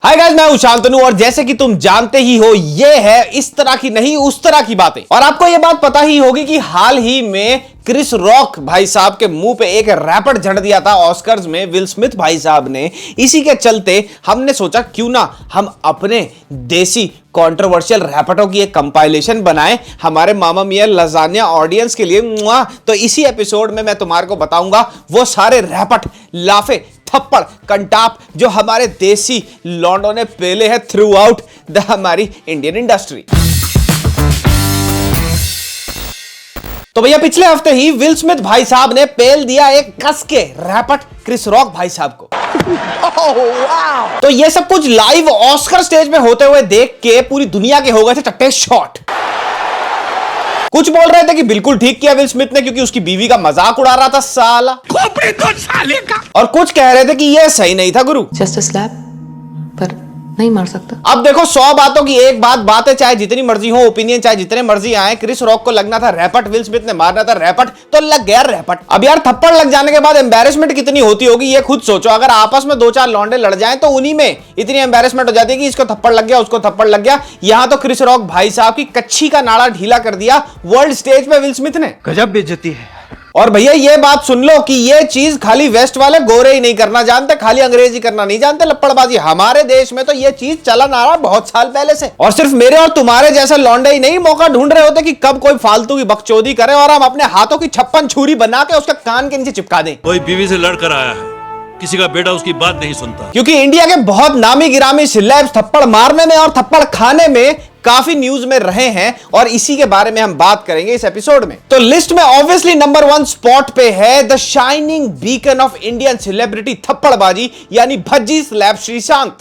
Hi guys, मैं हूं शांतनु और जैसे कि तुम जानते ही हो ये है इस तरह की नहीं उस तरह की बातें। और आपको ये बात पता ही होगी कि हाल ही में क्रिस रॉक भाई साहब के मुंह पे एक रैपर झड़ दिया था ऑस्कर्स में विल स्मिथ भाई साहब ने। इसी के चलते हमने सोचा क्यों ना हम अपने देसी कंट्रोवर्शियल रैपटों की एक कंपाइलेशन बनाएं हमारे मामा मियां लजानिया ऑडियंस के लिए। तो इसी एपिसोड में मैं तुम्हारे को बताऊंगा वो सारे रैपट, लाफे, थप्पड़, कंटाप जो हमारे देसी लॉन्डो ने पेले हैं थ्रू आउट द हमारी इंडियन इंडस्ट्री। तो भैया पिछले हफ्ते ही विल स्मिथ भाई साहब ने पेल दिया एक कस के रैपट क्रिस रॉक भाई साहब को। तो ये सब कुछ लाइव ऑस्कर स्टेज में होते हुए देख के पूरी दुनिया के हो गए थे टट्टे शॉट। कुछ बोल रहे थे कि बिल्कुल ठीक किया विल स्मिथ ने क्योंकि उसकी बीवी का मजाक उड़ा रहा था साला, खोपड़ी तो साले का। और कुछ कह रहे थे कि ये सही नहीं था गुरु, जस्ट अ स्लैप, पर नहीं मार सकता। अब देखो 100 बातों की एक बातें चाहे जितनी मर्जी हो, ओपिनियन चाहे जितने मर्जी आए, क्रिस रॉक को लगना था रैपट, विल स्मिथ ने मारना था रैपट, तो लग गया रैपट। अब यार थप्पड़ लग जाने के बाद एम्बैरेसमेंट कितनी होती होगी ये खुद सोचो। अगर आपस में 2-4 लौंडे लड़ जाएं तो उन्हीं में इतनी एम्बैरेसमेंट हो जाती है कि इसको थप्पड़ लग गया, उसको थप्पड़ लग गया। यहां तो क्रिस रॉक भाई साहब की कच्छी का नाड़ा ढीला कर दिया वर्ल्ड स्टेज पे विल स्मिथ ने। गजब बेइज्जती है। और भैया ये बात सुन लो कि ये चीज खाली वेस्ट वाले गोरे ही नहीं करना जानते, खाली अंग्रेजी करना नहीं जानते, लप्पड़बाजी। हमारे देश में तो ये चीज चलन आ रहा बहुत साल पहले से। और सिर्फ मेरे और तुम्हारे जैसे लौंडे ही नहीं मौका ढूंढ रहे होते कि कब कोई फालतू की बकचोदी करे और हम अपने हाथों की 56 छुरी बना के उसके कान के नीचे चिपका दें। कोई बीवी से लड़कर आया है, किसी का बेटा उसकी बात नहीं सुनता। क्योंकि इंडिया के बहुत नामी गिरामी सिलेब्स थप्पड़ मारने में और थप्पड़ खाने में काफी न्यूज में रहे हैं और इसी के बारे में हम बात करेंगे इस एपिसोड में। तो लिस्ट में ऑब्वियसली नंबर 1 स्पॉट पे है the shining beacon of Indian celebrity थप्पड़बाजी यानी भज्जी स्लैब श्रीशांत।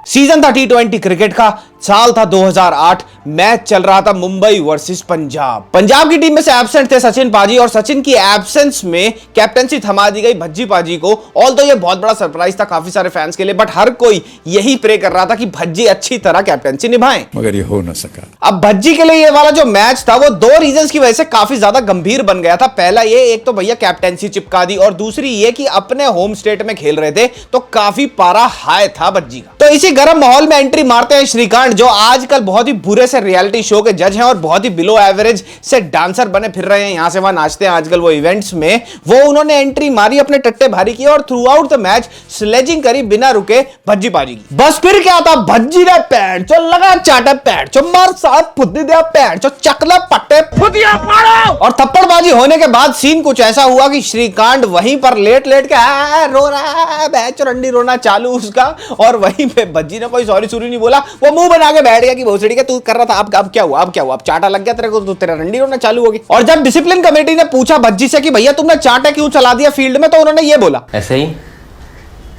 सीजन था T20 क्रिकेट का, साल था 2008, मैच चल रहा था मुंबई वर्सेस पंजाब। पंजाब की टीम में से एब्सेंट थे सचिन पाजी और सचिन की एब्सेंस में कैप्टेंसी थमा दी गई भज्जी पाजी को। ऑल्दो ये बहुत बड़ा सरप्राइज था काफी सारे फैंस के लिए, बट हर कोई यही प्रे कर रहा था कि भज्जी अच्छी तरह कैप्टेंसी निभाएं, मगर ये हो ना सका। अब भज्जी के लिए ये वाला जो मैच था वो 2 रीजंस की वजह से काफी ज्यादा गंभीर बन गया था। पहला ये, एक तो भैया कैप्टेंसी चिपका दी और दूसरी ये कि अपने होम स्टेट में खेल रहे थे तो काफी पारा हाई था भज्जी का। तो इसी गर्म माहौल में एंट्री मारते हैं श्रीकांत जो आजकल बहुत ही बुरे से रियलिटी शो के जज हैं और बहुत ही बिलो एवरेज से डांसर बने फिर रहे हैं, यहां से वहां नाचते हैं आजकल वो इवेंट्स में। वो उन्होंने एंट्री मारी, अपने टट्टे भारी किए और through out the match sledging करी बिना रुके भज्जी पाजी की। बस फिर क्या था, भज्जी ने पैर चो लगा चाटा, पैर चो मार साहब फुद्दी दिया, पैर चो चकला पट्टे फुदिया फाड़ो। और थप्पड़बाजी होने के बाद सीन कुछ ऐसा हुआ कि श्रीकांत वहीं पर लेट लेट के रो रहा है, बैच रंडी रोना चालू उसका, और वहीं पे भज्जी ने कोई सॉरी सूरी नहीं बोला, वो मुंह बना के बैठ गया कि भोसड़ी के तू कर रहा था, अब क्या हुआ, अब चाटा लग गया तेरे को, तो तेरा रंडी रोना चालू होगी। और जब डिसिप्लिन कमेटी ने पूछा भज्जी से कि भैया तुमने चाटा क्यों चला दिया फील्ड में, तो उन्होंने ये बोला, ऐसे ही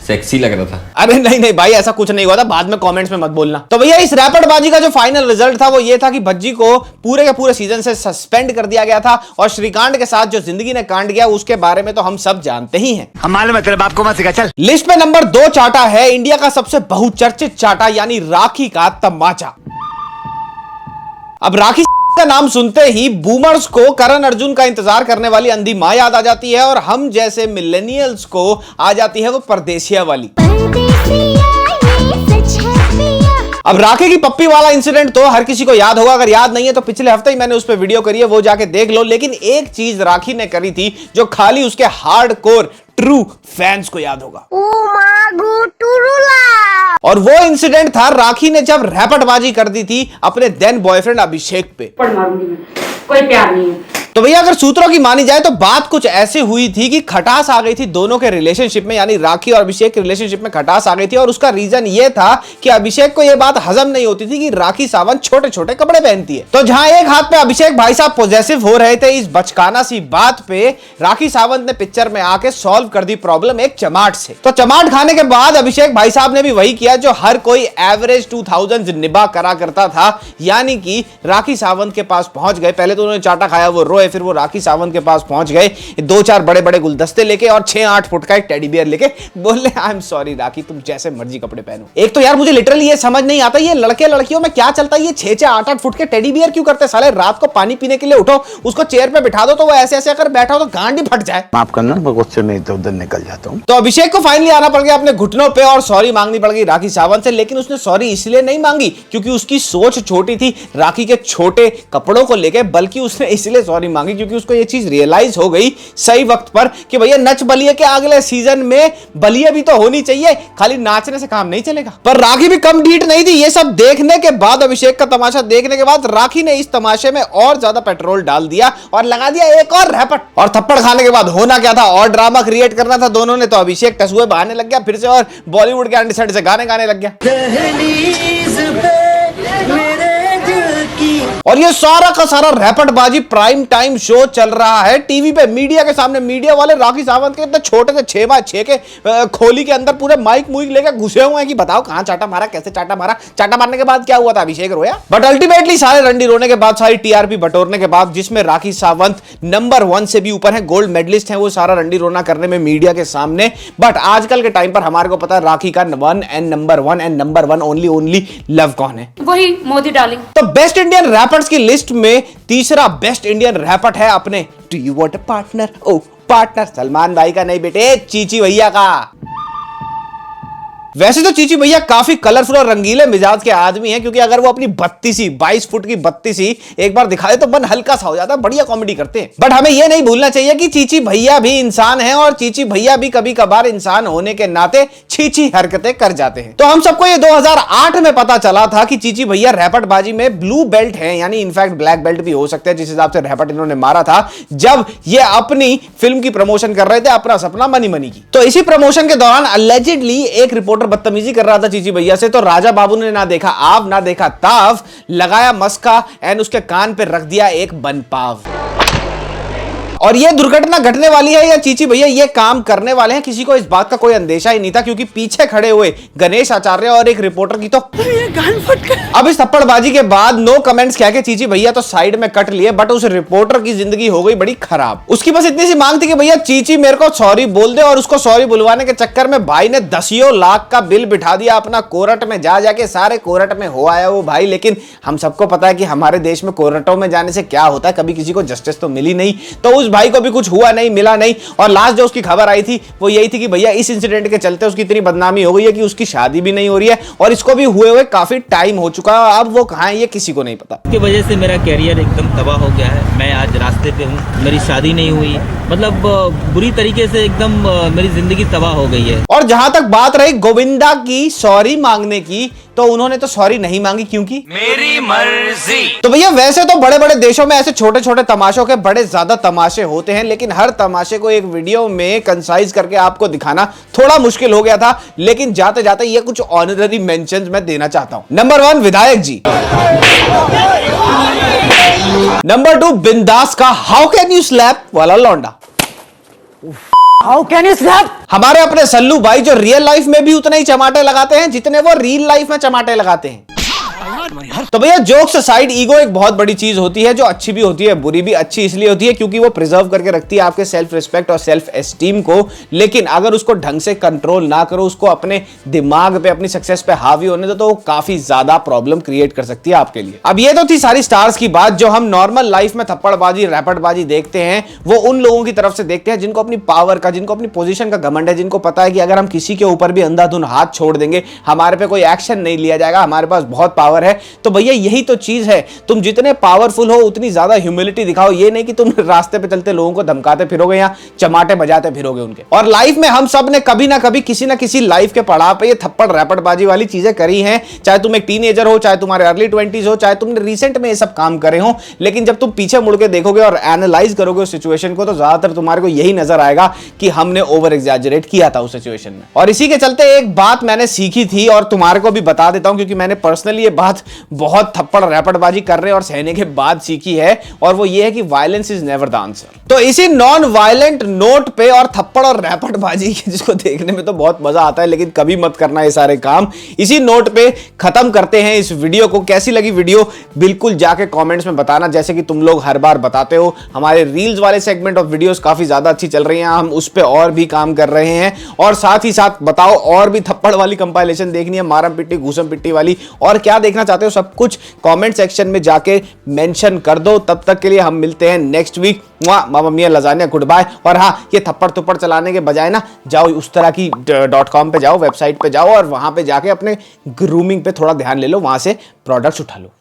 सेक्सी लग रहा था। अरे नहीं भाई ऐसा कुछ नहीं हुआ था, बाद में कमेंट्स में मत बोलना। तो भैया इस रैपटबाजी का जो फाइनल रिजल्ट था वो ये था कि भज्जी को पूरे के पूरे सीजन से सस्पेंड कर दिया गया था और श्रीकांत के साथ जो जिंदगी ने कांड किया उसके बारे में तो हम सब जानते ही हैं। हम मालूम है तेरे बाप को मत सिखा, चल। लिस्ट में नंबर 2 चाटा है इंडिया का सबसे बहुचर्चित चाटा यानी राखी का तमाचा। अब राखी का नाम सुनते ही बूमर्स को करण अर्जुन का इंतजार करने वाली अंधी मां याद आ जाती है और हम जैसे मिलेनियल्स को आ जाती है वो परदेसिया वाली। अब राखी की पप्पी वाला इंसिडेंट तो हर किसी को याद होगा, अगर याद नहीं है तो पिछले हफ्ते ही मैंने उस पर वीडियो करी है, वो जाके देख लो। लेकिन एक चीज राखी ने करी थी जो खाली उसके हार्डकोर ट्रू फैंस को याद होगा। और वो इंसिडेंट था राखी ने जब रैपटबाजी कर दी थी अपने देन बॉयफ्रेंड अभिषेक पे। कोई प्यार नहीं है। तो भैया अगर सूत्रों की मानी जाए तो बात कुछ ऐसी हुई थी कि खटास आ गई थी दोनों के रिलेशनशिप में, यानी राखी और अभिषेक के रिलेशनशिप में खटास आ गई थी। और उसका रीजन ये था कि अभिषेक को यह बात हजम नहीं होती थी कि राखी सावंत छोटे छोटे कपड़े पहनती है। तो जहां एक हाथ पे अभिषेक भाई साहब पॉजेसिव हो रहे थे इस बचकाना सी बात पे, राखी सावंत ने पिक्चर में आके सॉल्व कर दी प्रॉब्लम एक चमाट से। तो चमाट खाने के बाद अभिषेक भाई साहब ने भी वही किया जो हर कोई एवरेज 2000 निभा करा करता था, यानी कि राखी सावंत के पास पहुंच गए। पहले तो उन्होंने चाटा खाया, वो रोए, फिर वो राखी सावंत के पास पहुंच गए 2-4 बड़े बड़े गुलदस्ते लेके और 6-8 फुट का एक टेडी बियर लेके, बोले आई एम सॉरी राखी, तुम जैसे मर्जी कपड़े पहनो। एक तो यार मुझे लिटरली ये समझ नहीं आता, ये लड़के लड़कियों में क्या चलता है, ये 6-6 8-8 फुट के टेडी बियर क्यों करते हैं साले? रात को पानी पीने के लिए उठो, उसको चेयर पे बिठा दो तो वो ऐसे ऐसे अगर बैठा हो तो गांड ही फट जाए। माफ करना, मैं गुस्से में इधर उधर निकल जाता हूँ। तो अभिषेक को फाइनली आना पड़ गया अपने घुटनों पे और सॉरी मांगनी पड़ गई राखी सावंत से, लेकिन उसने सॉरी इसलिए नहीं मांगी क्योंकि उसकी सोच छोटी थी राखी के छोटे कपड़ों को लेके, बल्कि उसने इसलिए सॉरी मांगी क्योंकि उसको ये चीज रियलाइज हो गई सही वक्त पर कि भैया नच बलिए के अगले सीजन में बलिए भी तो होनी चाहिए, खाली नाचने से काम नहीं चलेगा। पर राखी भी कम ढीठ नहीं थी। ये सब देखने के बाद, अभिषेक का तमाशा देखने के बाद राखी ने इस तमाशे में और ज्यादा पेट्रोल डाल दिया और लगा दिया एक और रैपट। और थप्पड़ खाने के बाद होना क्या था, और ड्रामा क्रिएट करना था दोनों ने। तो अभिषेक टसुए बहाने लग गया फिर से और बॉलीवुड के अंडे से गाने गाने लग गया। और ये सारा का सारा रैपटबाजी प्राइम टाइम शो चल रहा है टीवी पे, मीडिया के सामने। मीडिया वाले राखी सावंत के इतने छोटे से 6x6 के खोली के अंदर पूरे माइक मुइक लेकर घुसे हुए हैं कि बताओ कहां चाटा मारा, कैसे चाटा मारा, चाटा मारने के बाद क्या हुआ था, अभिषेक रोया। बट अल्टीमेटली सारे रंडी रोने के बाद, सारी टीआरपी बटोरने के बाद, जिसमें राखी सावंत नंबर 1 से भी ऊपर है, गोल्ड मेडलिस्ट है, वो सारा रंडी रोना करने में मीडिया के सामने। बट आजकल के टाइम पर हमारे को पता है राखी का नंबर वन ओनली लव कौन है? वही मोदी डार्लिंग। तो बेस्ट इंडियन रैपर्स की लिस्ट में तीसरा बेस्ट इंडियन रैपर है अपने do you want a partner, oh partner, Salman भाई का नहीं बेटे, चीची भैया का। वैसे तो चीची भैया काफी कलरफुल और रंगीले मिजाज के आदमी हैं, क्योंकि अगर वो अपनी 22 फुट की बत्तीसी एक बार दिखा दे तो मन हल्का सा हो जाता है, बढ़िया कॉमेडी करते हैं। बट हमें ये नहीं भूलना चाहिए कि चीची भैया भी इंसान हैं और चीची भैया भी कभी कभार इंसान होने के नाते चीची हरकतें कर जाते हैं। तो हम सबको ये 2008 में पता चला था कि चीची भैया रैपटबाजी में ब्लू बेल्ट हैं, यानी इनफैक्ट ब्लैक बेल्ट भी हो सकते हैं, जिस हिसाब से रैपट इन्होंने मारा था जब ये अपनी फिल्म की प्रमोशन कर रहे थे, अपना सपना मनी मनी की। तो इसी प्रमोशन के दौरान अलेजिडली एक रिपोर्टर बदतमीजी कर रहा था चीची भैया से, तो राजा बाबू ने ना देखा आव ना देखा ताव, लगाया मस्का एंड उसके कान पे रख दिया एक बनपाव। और ये दुर्घटना घटने वाली है या चीची भैया ये काम करने वाले हैं, किसी को इस बात का कोई अंदेशा ही नहीं था, क्योंकि पीछे खड़े हुए गणेश आचार्य और एक रिपोर्टर की तो ये गान फट गया। अब इस थप्पड़बाजी के बाद नो कमेंट्स कह के चीची भैया तो साइड में कट लिए, बट उस रिपोर्टर की जिंदगी हो गई बड़ी खराब। उसकी बस इतनी सी मांग थी कि भैया चीची मेरे को सॉरी बोल दे, और उसको सॉरी बुलवाने के चक्कर में भाई ने 10 लाख का बिल बिठा दिया अपना कोर्ट में, जा जाके सारे कोर्ट में हो आया वो भाई। लेकिन हम सबको पता है कि हमारे देश में कोर्टों में जाने से क्या होता है, कभी किसी को जस्टिस तो मिली नहीं, तो उस भाई को भी कुछ हुआ नहीं, मिला नहीं। और लास्ट जो उसकी खबर आई थी वो यही थी कि भैया इस इंसिडेंट के चलते उसकी इतनी बदनामी हो गई है कि उसकी शादी भी नहीं हो रही है, और इसको भी हुए हुए काफी टाइम हो चुका है। अब वो कहां है ये किसी को नहीं पता। इसकी वजह से मेरा कैरियर एकदम तबाह हो गया है, मैं आज रास्ते पे हूँ, मेरी शादी नहीं हुई, मतलब बुरी तरीके से एकदम मेरी जिंदगी तबाह हो गई है। और जहां तक बात रही गोविंदा की सॉरी मांगने की, तो उन्होंने तो सॉरी नहीं मांगी क्योंकि मेरी मर्जी। तो भैया वैसे तो बड़े बड़े देशों में ऐसे छोटे छोटे तमाशों के बड़े ज्यादा तमाशे होते हैं, लेकिन हर तमाशे को एक वीडियो में कंसाइज करके आपको दिखाना थोड़ा मुश्किल हो गया था। लेकिन जाते जाते ये कुछ ऑनररी मेंशंस मैं देना चाहता हूं। नंबर 1 विधायक जी, नंबर 2 बिंदास का हाउ कैन यू स्लैप वाला लौंडा, हाउ कैन यू स्लैप, हमारे अपने सल्लू भाई जो रियल लाइफ में भी उतने ही चमाटे लगाते हैं जितने वो रील लाइफ में चमाटे लगाते हैं। तो भैया जोक्स असाइड, ईगो एक बहुत बड़ी चीज होती है जो अच्छी भी होती है, बुरी भी। अच्छी इसलिए होती है क्योंकि वो प्रिजर्व करके रखती है आपके सेल्फ रिस्पेक्ट और सेल्फ एस्टीम को, लेकिन अगर उसको ढंग से कंट्रोल ना करो, उसको अपने दिमाग पे, अपनी सक्सेस पे हावी होने दो, तो वो काफी ज्यादा प्रॉब्लम क्रिएट कर सकती है आपके लिए। अब ये तो थी सारी स्टार्स की बात। जो हम नॉर्मल लाइफ में थप्पड़बाजी रैपटबाजी देखते हैं, वो उन लोगों की तरफ से देखते हैं जिनको अपनी पावर का, जिनको अपनी पोजीशन का घमंड है, जिनको पता है कि अगर हम किसी के ऊपर भी अंधाधुन हाथ छोड़ देंगे, हमारे पे कोई एक्शन नहीं लिया जाएगा, हमारे पास बहुत पावर है। तो भैया यही तो चीज है, तुम जितने पावरफुल हो उतनी ज्यादा ह्यूमिलिटी दिखाओ। ये नहीं कि तुम रास्ते पे चलते लोगों को धमकाते फिरोगे या चमाटे बजाते फिरोगे उनके। और लाइफ में हम सब ने कभी ना कभी किसी ना किसी लाइफ के पड़ाव पे ये थप्पड़ रैपटबाजी वाली चीजें करी हैं, चाहे तुम एक टीनेजर हो, चाहे तुम्हारे अर्ली 20s हो, चाहे तुमने रिसेंट में ये सब काम करे हो। लेकिन जब तुम पीछे मुड़ के देखोगे और एनालाइज करोगे उस सिचुएशन को, तो ज्यादातर तुम्हारे को यही नजर आएगा कि हमने ओवर एग्जैजरेट किया था उस सिचुएशन में। और इसी के चलते एक बात मैंने सीखी थी और तुम्हारे को भी बता देता हूं, क्योंकि मैंने पर्सनली ये बात बहुत थप्पड़ रैपटबाजी कर रहे हैं और सहने के बाद सीखी है, और वो ये है कि violence is never the answer. तो इसी नॉन वायलेंट नोट पे और थप्पड़ और रैपटबाजी जिसको देखने में तो बहुत मजा आता है लेकिन कभी मत करना ये सारे काम, इसी नोट पे खत्म करते हैं इस वीडियो को। कैसी लगी वीडियो बिल्कुल जाके कमेंट्स में बताना, जैसे कि तुम लोग हर बार बताते हो। हमारे रील्स वाले सेगमेंट ऑफ वीडियोस काफी ज्यादा अच्छी चल रही हैं, हम उस पे और भी काम कर रहे हैं। और साथ ही साथ बताओ और भी थप्पड़ वाली कंपाइलेशन देखनी है, मारम पिट्टी घूसम पिट्टी वाली, और क्या देखना चाहते हो सब कुछ कमेंट सेक्शन में जाके मेंशन कर दो। तब तक के लिए हम मिलते हैं नेक्स्ट वीक। मामा मिया लजानिया गुड बाय। और हाँ, ये थप्पड़ थप्पड़ चलाने के बजाय ना जाओ उस तरह की .com पे जाओ, वेबसाइट पे जाओ और वहां पे जाके अपने ग्रूमिंग पे थोड़ा ध्यान ले लो, वहां से प्रोडक्ट्स उठा लो।